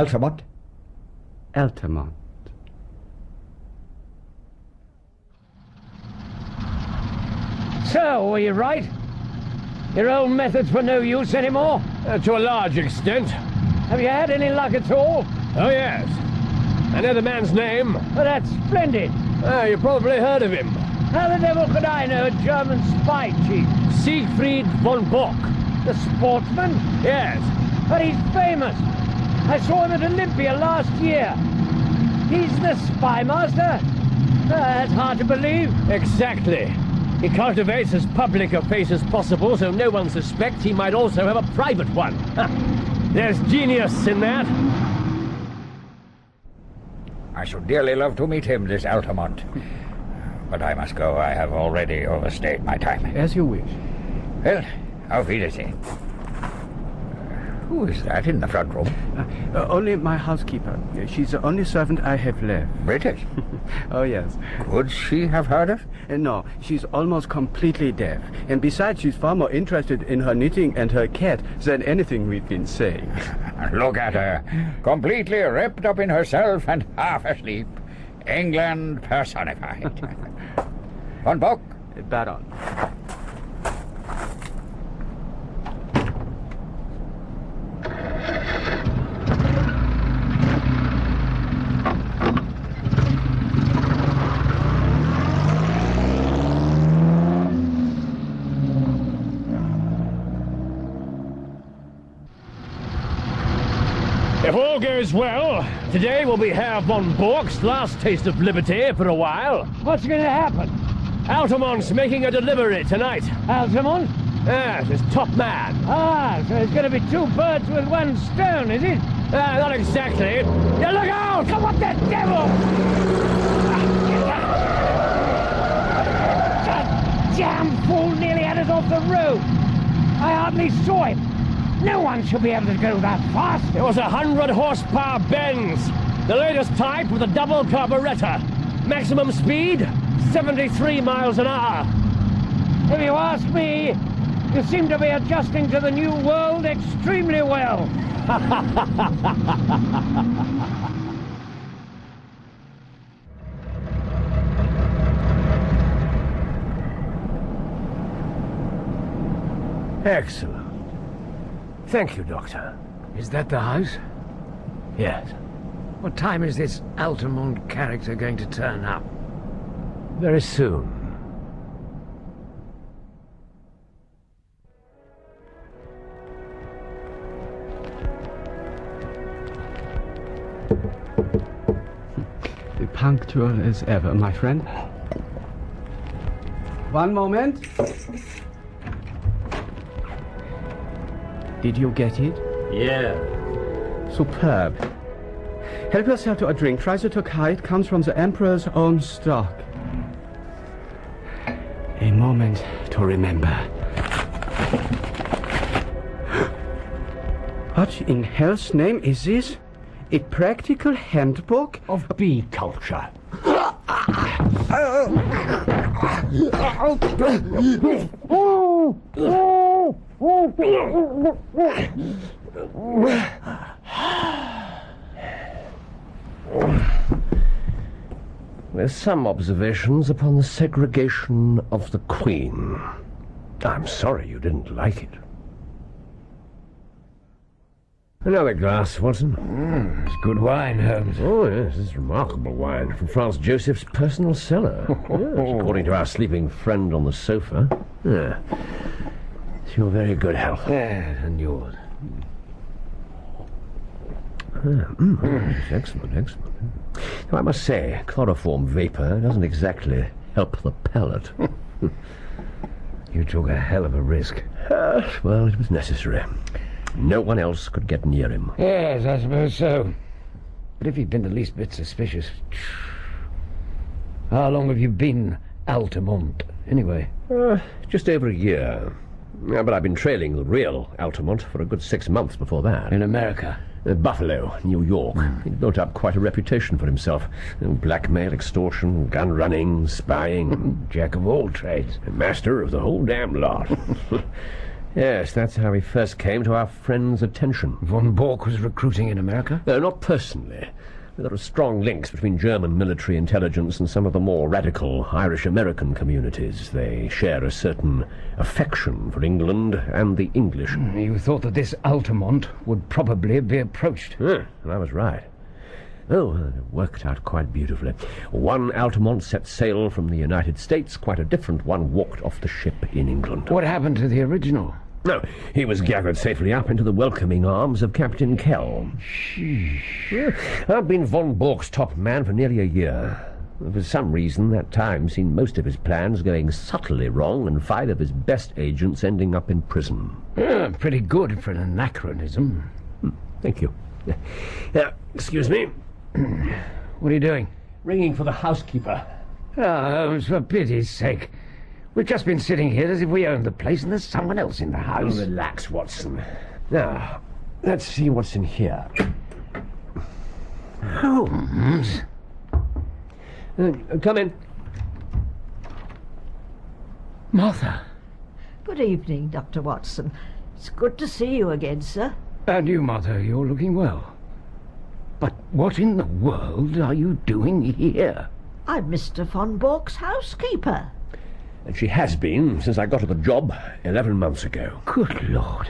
Altamont? Altamont. So, were you right? Your old methods were no use anymore? To a large extent. Have you had any luck at all? Oh, yes. I know the man's name. Oh, that's splendid. You probably heard of him. How the devil could I know a German spy chief? Siegfried von Bock. The sportsman? Yes. But he's famous. I saw him at Olympia last year. He's the spy master? That's hard to believe. Exactly. He cultivates as public a face as possible so no one suspects he might also have a private one. There's genius in that. I should dearly love to meet him, this Altamont. But I must go. I have already overstayed my time. As you wish. Well, auf Wiedersehen. Who is that in the front room? Only my housekeeper. She's the only servant I have left. British? Oh, yes. Would she have heard us? No, she's almost completely deaf. And besides, she's far more interested in her knitting and her cat than anything we've been saying. Look at her. Completely wrapped up in herself and half asleep. England personified. Von Bock? Baron. If all goes well, today will be Herr von Bork's last taste of liberty for a while. What's going to happen? Altamont's making a delivery tonight. Altamont? Yes, his top man. Ah, so it's going to be two birds with one stone, is it? Not exactly. Yeah, look out! Come on, that devil! That damn fool nearly had us off the road. I hardly saw him. No one should be able to go that fast. It was 100 horsepower Benz. The latest type with a double carburetor. Maximum speed, 73 miles an hour. If you ask me, you seem to be adjusting to the new world extremely well. Excellent. Thank you, Doctor. Is that the house? Yes. What time is this Altamont character going to turn up? Very soon. Punctual as ever, my friend. One moment. Did you get it? Yeah. Superb. Help yourself to a drink. Try the Tokai. It comes from the Emperor's own stock. A moment to remember. What in hell's name is this? A practical handbook Of bee culture. With some observations upon the segregation of the Queen. I'm sorry you didn't like it. Another glass, Watson. It's good wine, Holmes. Oh, yes, this is remarkable wine from Franz Joseph's personal cellar. Yes, according to our sleeping friend on the sofa. Yeah. It's your very good health. Yes, and yours. Excellent, excellent. Now, I must say, chloroform vapor doesn't exactly help the palate. You took a hell of a risk. Well, it was necessary. No one else could get near him. Yes, I suppose so. But if you'd been the least bit suspicious... How long have you been Altamont, anyway? Just over a year. But I've been trailing the real Altamont for a good 6 months before that. In America? Buffalo, New York. He'd built up quite a reputation for himself. Blackmail, extortion, gun running, spying. Jack of all trades. Master of the whole damn lot. Yes, that's how he first came to our friend's attention. Von Bork was recruiting in America? No, not personally. There are strong links between German military intelligence and some of the more radical Irish-American communities. They share a certain affection for England and the English. You thought that this Altamont would probably be approached. And I was right. Oh, it worked out quite beautifully. One Altamont set sail from the United States, quite a different one walked off the ship in England. What happened to the original? No, he was gathered safely up into the welcoming arms of Captain Kell. I've been von Bork's top man for nearly a year. For some reason, that time seen most of his plans going subtly wrong and 5 of his best agents ending up in prison. Pretty good for an anachronism. Thank you. Excuse me. What are you doing? Ringing for the housekeeper. Oh, for pity's sake. We've just been sitting here as if we owned the place and there's someone else in the house. Relax, Watson. Now, let's see what's in here. Holmes? Come in. Martha. Good evening, Dr. Watson. It's good to see you again, sir. And you, Mother, you're looking well. But what in the world are you doing here? I'm Mr. von Bork's housekeeper. And she has been since I got her the job 11 months ago. Good Lord.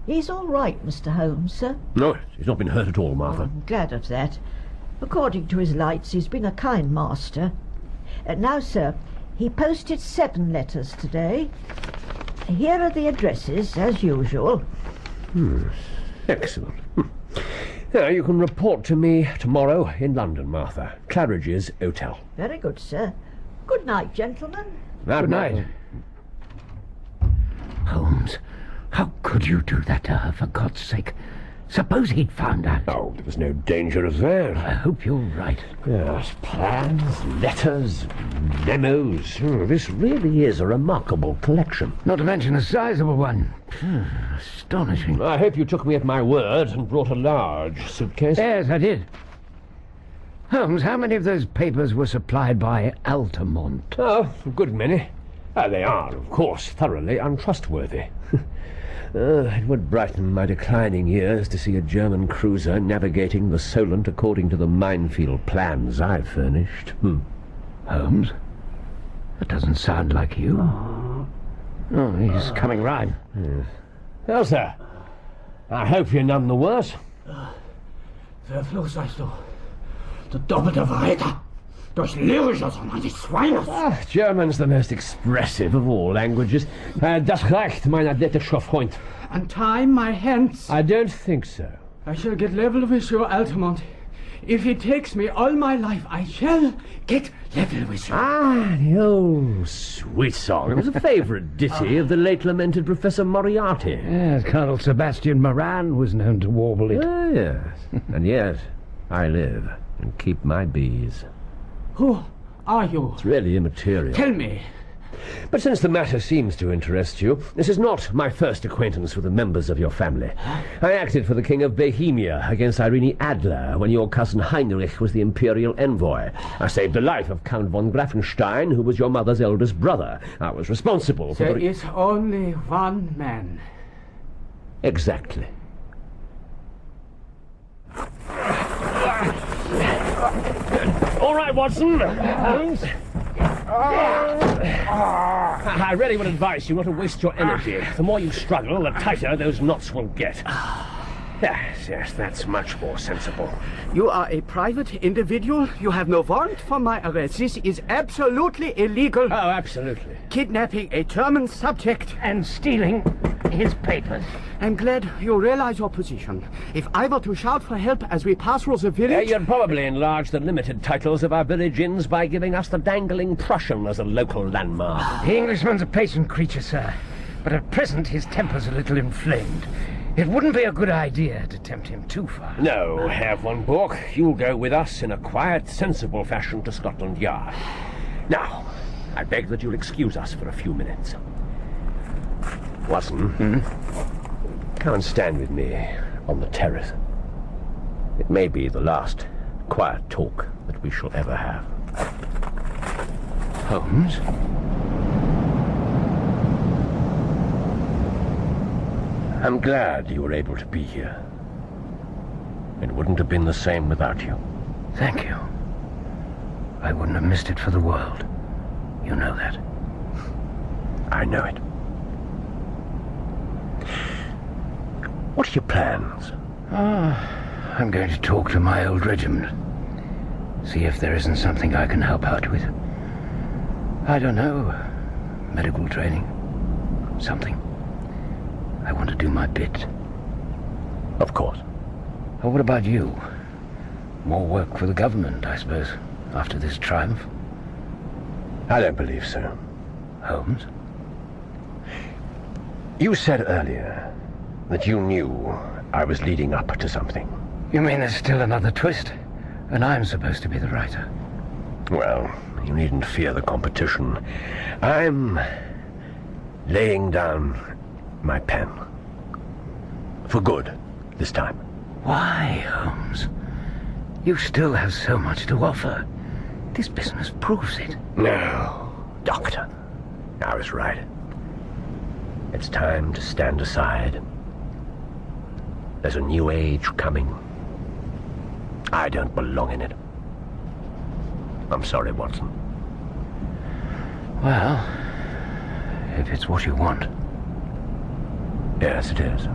He's all right, Mr. Holmes, sir. No, he's not been hurt at all, Martha. I'm glad of that. According to his lights, he's been a kind master. Now, sir, he posted 7 letters today. Here are the addresses, as usual. Excellent. Now, you can report to me tomorrow in London, Martha. Claridge's Hotel. Very good, sir. Good night, gentlemen. Good night. Holmes, how could you do that to her, for God's sake? Suppose he'd found out. Oh, there was no danger of that. I hope you're right. Yes, plans, letters, memos. This really is a remarkable collection. Not to mention a sizable one. Astonishing. I hope you took me at my word and brought a large suitcase. Yes, I did. Holmes, how many of those papers were supplied by Altamont? Oh, a good many. They are, of course, thoroughly untrustworthy. It would brighten my declining years to see a German cruiser navigating the Solent according to the minefield plans I've furnished. Holmes? That doesn't sound like you. Oh, he's coming right. Well, sir, I hope you're none the worse. Verflucht seist du. Du doppelte Verräter. Durch lyrische, sondern die Schweine. German's the most expressive of all languages. Das reicht, mein athletischer Freund. Untie my hands. I don't think so. I shall get level with you, Altamont. If it takes me all my life, I shall get level with you. The old sweet song. It was a favourite ditty of the late lamented Professor Moriarty. Yes, Colonel Sebastian Moran was known to warble it. Yes. And yet, I live and keep my bees. Who are you? It's really immaterial. Tell me. But since the matter seems to interest you, this is not my first acquaintance with the members of your family. I acted for the King of Bohemia against Irene Adler when your cousin Heinrich was the imperial envoy. I saved the life of Count von Grafenstein, who was your mother's eldest brother. I was responsible for There is only one man. Exactly. All right, Watson. Holmes. I really would advise you not to waste your energy. The more you struggle, the tighter those knots will get. Yes, that's much more sensible. You are a private individual. You have no warrant for my arrest. This is absolutely illegal. Oh, absolutely. Kidnapping a German subject. And stealing his papers. I'm glad you realize your position. If I were to shout for help as we pass through the village... You'd probably enlarge the limited titles of our village inns by giving us the Dangling Prussian as a local landmark. The Englishman's a patient creature, sir. But at present his temper's a little inflamed. It wouldn't be a good idea to tempt him too far. No, Herr von Bork, you'll go with us in a quiet, sensible fashion to Scotland Yard. Now, I beg that you'll excuse us for a few minutes. Watson, come and stand with me on the terrace. It may be the last quiet talk that we shall ever have. Holmes? I'm glad you were able to be here. It wouldn't have been the same without you. Thank you. I wouldn't have missed it for the world. You know that. I know it. What are your plans? I'm going to talk to my old regiment. See if there isn't something I can help out with. I don't know. Medical training. Something. I want to do my bit. Of course. Well, what about you? More work for the government, I suppose, after this triumph? I don't believe so. Holmes? You said earlier that you knew I was leading up to something. You mean there's still another twist? And I'm supposed to be the writer? Well, you needn't fear the competition. I'm laying down my pen. For good, this time. Why, Holmes? You still have so much to offer. This business proves it. No, Doctor. I was right. It's time to stand aside. There's a new age coming. I don't belong in it. I'm sorry, Watson. Well, if it's what you want. Yes, it is.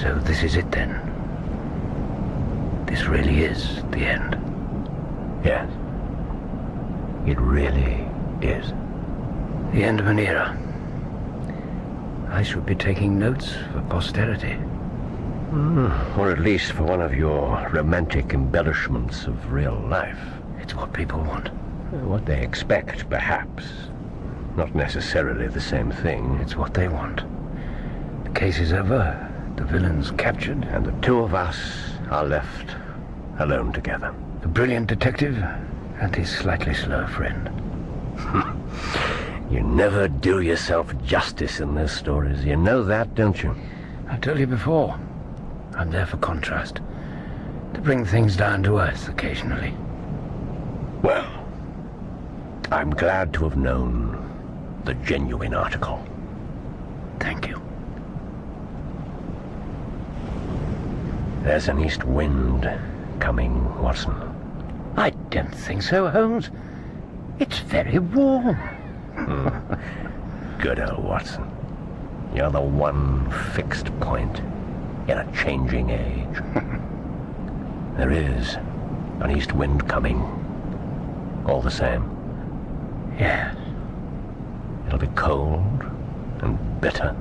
So this is it then? This really is the end? Yes. It really is. The end of an era. I should be taking notes for posterity. Or at least for one of your romantic embellishments of real life. It's what people want. What they expect, perhaps. Not necessarily the same thing. It's what they want. The case is over. The villain's captured. And the two of us are left alone together. The brilliant detective and his slightly slow friend. You never do yourself justice in those stories. You know that, don't you? I've told you before. I'm there for contrast. To bring things down to earth occasionally. Well, I'm glad to have known the genuine article. Thank you. There's an east wind coming, Watson. I don't think so, Holmes. It's very warm. Good old Watson. You're the one fixed point in a changing age. There is an east wind coming. All the same. Yes. It'll be cold and bitter.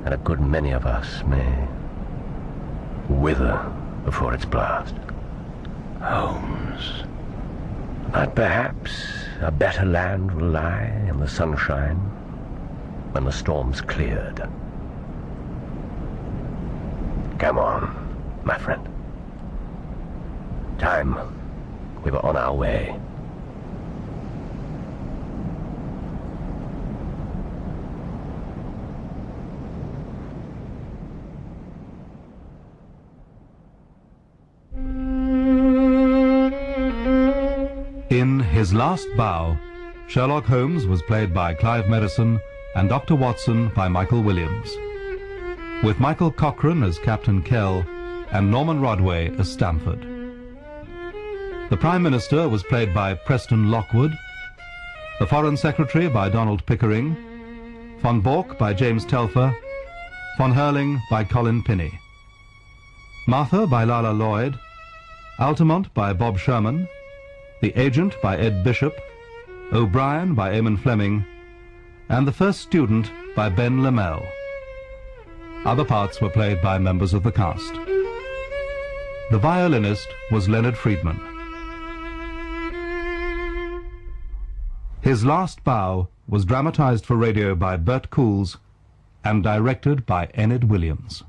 And a good many of us may wither before its blast. Holmes. But perhaps a better land will lie in the sunshine when the storm's cleared. Come on, my friend. Time. We were on our way. In His Last Bow, Sherlock Holmes was played by Clive Merrison and Dr. Watson by Michael Williams, with Michael Cochrane as Captain Kell and Norman Rodway as Stamford. The Prime Minister was played by Preston Lockwood, the Foreign Secretary by Donald Pickering, von Bork by James Telfer, von Herling by Colin Pinney, Martha by Lala Lloyd, Altamont by Bob Sherman, the Agent by Ed Bishop, O'Brien by Eamon Fleming, and the First Student by Ben Lamell. Other parts were played by members of the cast. The violinist was Leonard Friedman. His Last Bow was dramatized for radio by Bert Coules and directed by Enid Williams.